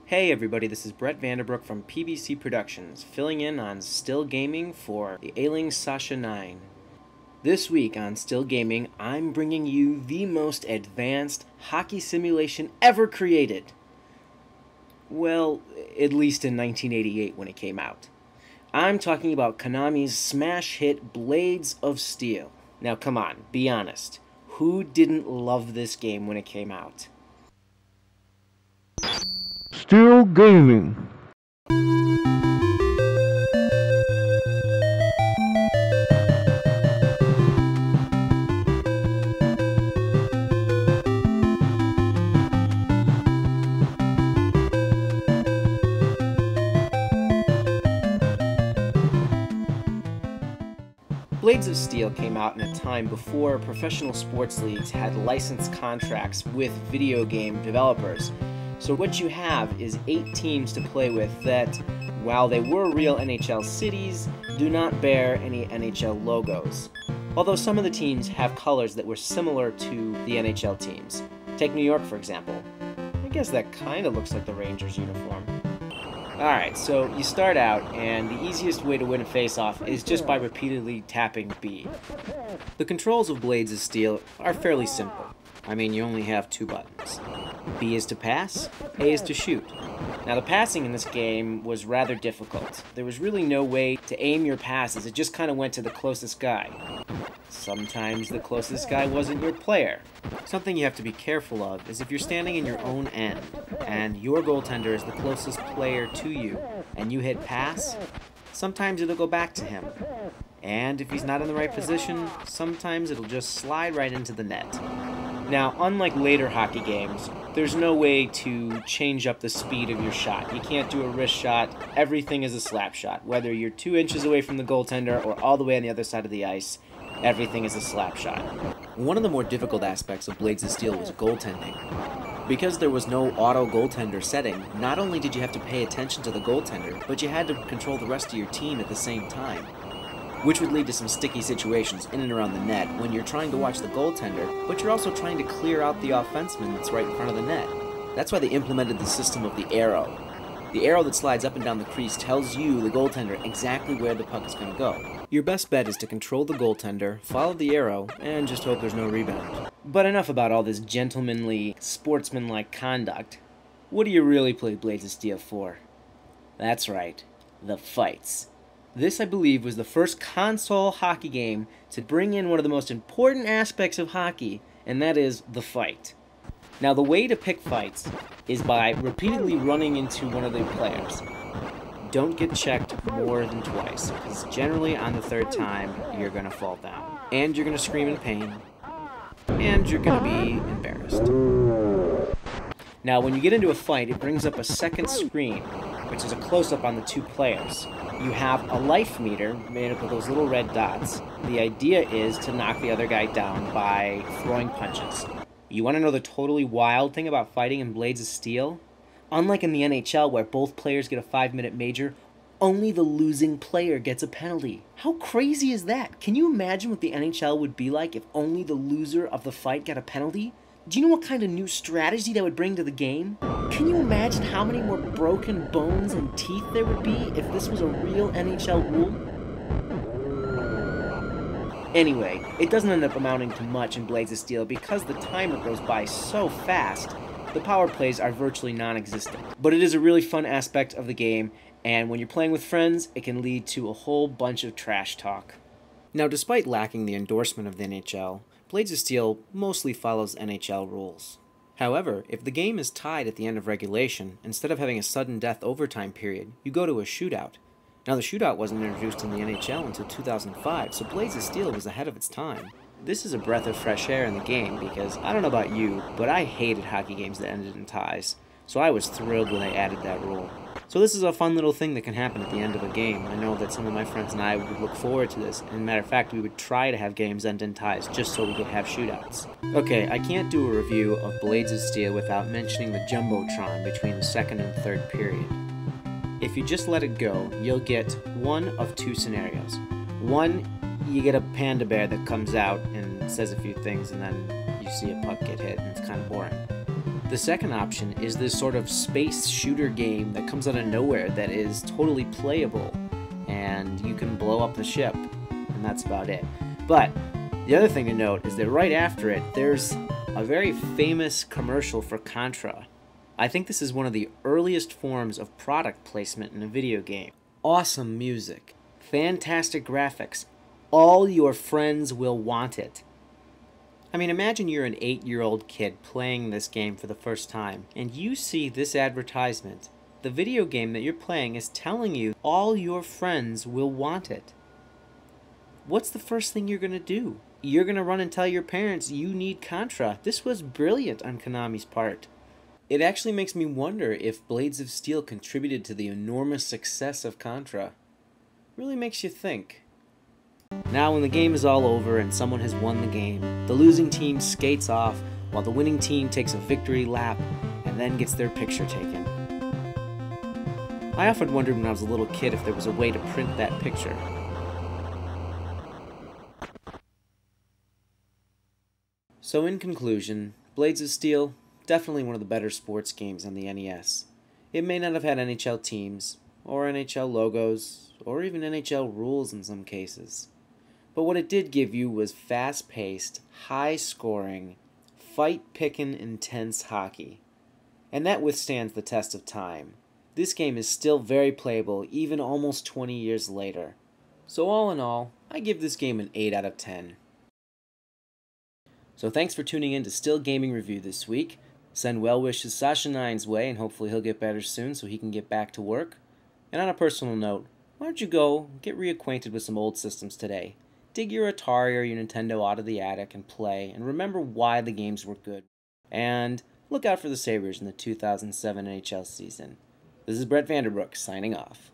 Hey everybody, this is Brett Vanderbrook from PBC Productions, filling in on Still Gaming for the ailing SashaNein. This week on Still Gaming, I'm bringing you the most advanced hockey simulation ever created. Well, at least in 1988 when it came out. I'm talking about Konami's smash hit Blades of Steel. Now come on, be honest. Who didn't love this game when it came out? Still gaming. Blades of Steel came out in a time before professional sports leagues had licensed contracts with video game developers. So what you have is 8 teams to play with that, while they were real NHL cities, do not bear any NHL logos. Although some of the teams have colors that were similar to the NHL teams. Take New York, for example. I guess that kind of looks like the Rangers uniform. Alright, so you start out, and the easiest way to win a face-off is just by repeatedly tapping B. The controls of Blades of Steel are fairly simple. I mean, you only have 2 buttons. B is to pass, A is to shoot. Now the passing in this game was rather difficult. There was really no way to aim your passes, it just kind of went to the closest guy. Sometimes the closest guy wasn't your player. Something you have to be careful of is if you're standing in your own end, and your goaltender is the closest player to you, and you hit pass, sometimes it'll go back to him. And if he's not in the right position, sometimes it'll just slide right into the net. Now, unlike later hockey games, there's no way to change up the speed of your shot. You can't do a wrist shot. Everything is a slap shot. Whether you're 2 inches away from the goaltender or all the way on the other side of the ice, everything is a slap shot. One of the more difficult aspects of Blades of Steel was goaltending. Because there was no auto goaltender setting, not only did you have to pay attention to the goaltender, but you had to control the rest of your team at the same time. Which would lead to some sticky situations in and around the net when you're trying to watch the goaltender, but you're also trying to clear out the offenseman that's right in front of the net. That's why they implemented the system of the arrow. The arrow that slides up and down the crease tells you, the goaltender, exactly where the puck is going to go. Your best bet is to control the goaltender, follow the arrow, and just hope there's no rebound. But enough about all this gentlemanly, sportsmanlike conduct. What do you really play Blades of Steel for? That's right, the fights. This, I believe, was the first console hockey game to bring in one of the most important aspects of hockey, and that is the fight. Now, the way to pick fights is by repeatedly running into one of the players. Don't get checked more than twice, because generally on the 3rd time, you're going to fall down. And you're going to scream in pain, and you're going to be embarrassed. Now, when you get into a fight, it brings up a second screen, which is a close-up on the 2 players. You have a life meter made up of those little red dots. The idea is to knock the other guy down by throwing punches. You want to know the totally wild thing about fighting in Blades of Steel? Unlike in the NHL where both players get a 5-minute major, only the losing player gets a penalty. How crazy is that? Can you imagine what the NHL would be like if only the loser of the fight got a penalty? Do you know what kind of new strategy that would bring to the game? Can you imagine how many more broken bones and teeth there would be if this was a real NHL rule? Anyway, it doesn't end up amounting to much in Blades of Steel because the timer goes by so fast, the power plays are virtually non-existent. But it is a really fun aspect of the game, and when you're playing with friends, it can lead to a whole bunch of trash talk. Now, despite lacking the endorsement of the NHL, Blades of Steel mostly follows NHL rules. However, if the game is tied at the end of regulation, instead of having a sudden death overtime period, you go to a shootout. Now, the shootout wasn't introduced in the NHL until 2005, so Blades of Steel was ahead of its time. This is a breath of fresh air in the game because, I don't know about you, but I hated hockey games that ended in ties, so I was thrilled when they added that rule. So this is a fun little thing that can happen at the end of a game. I know that some of my friends and I would look forward to this, and matter of fact, we would try to have games end in ties just so we could have shootouts. Okay, I can't do a review of Blades of Steel without mentioning the Jumbotron between the 2nd and 3rd period. If you just let it go, you'll get one of 2 scenarios. One, you get a panda bear that comes out and says a few things, and then you see a puck get hit, and it's kind of boring. The second option is this sort of space shooter game that comes out of nowhere that is totally playable, and you can blow up the ship, and that's about it. But the other thing to note is that right after it, there's a very famous commercial for Contra. I think this is one of the earliest forms of product placement in a video game. Awesome music, fantastic graphics, all your friends will want it. I mean, imagine you're an 8-year-old kid playing this game for the first time, and you see this advertisement. The video game that you're playing is telling you all your friends will want it. What's the first thing you're going to do? You're going to run and tell your parents you need Contra. This was brilliant on Konami's part. It actually makes me wonder if Blades of Steel contributed to the enormous success of Contra. Really makes you think. Now when the game is all over and someone has won the game, the losing team skates off while the winning team takes a victory lap and then gets their picture taken. I often wondered when I was a little kid if there was a way to print that picture. So in conclusion, Blades of Steel, definitely one of the better sports games on the NES. It may not have had NHL teams, or NHL logos, or even NHL rules in some cases. But what it did give you was fast-paced, high-scoring, fight-pickin' intense hockey. And that withstands the test of time. This game is still very playable, even almost 20 years later. So all in all, I give this game an 8 out of 10. So thanks for tuning in to Still Gaming Review this week. Send well wishes SashaNein's way, and hopefully he'll get better soon so he can get back to work. And on a personal note, why don't you go get reacquainted with some old systems today? Dig your Atari or your Nintendo out of the attic and play, and remember why the games were good. And look out for the Sabres in the 2007 NHL season. This is Brett Vanderbrook signing off.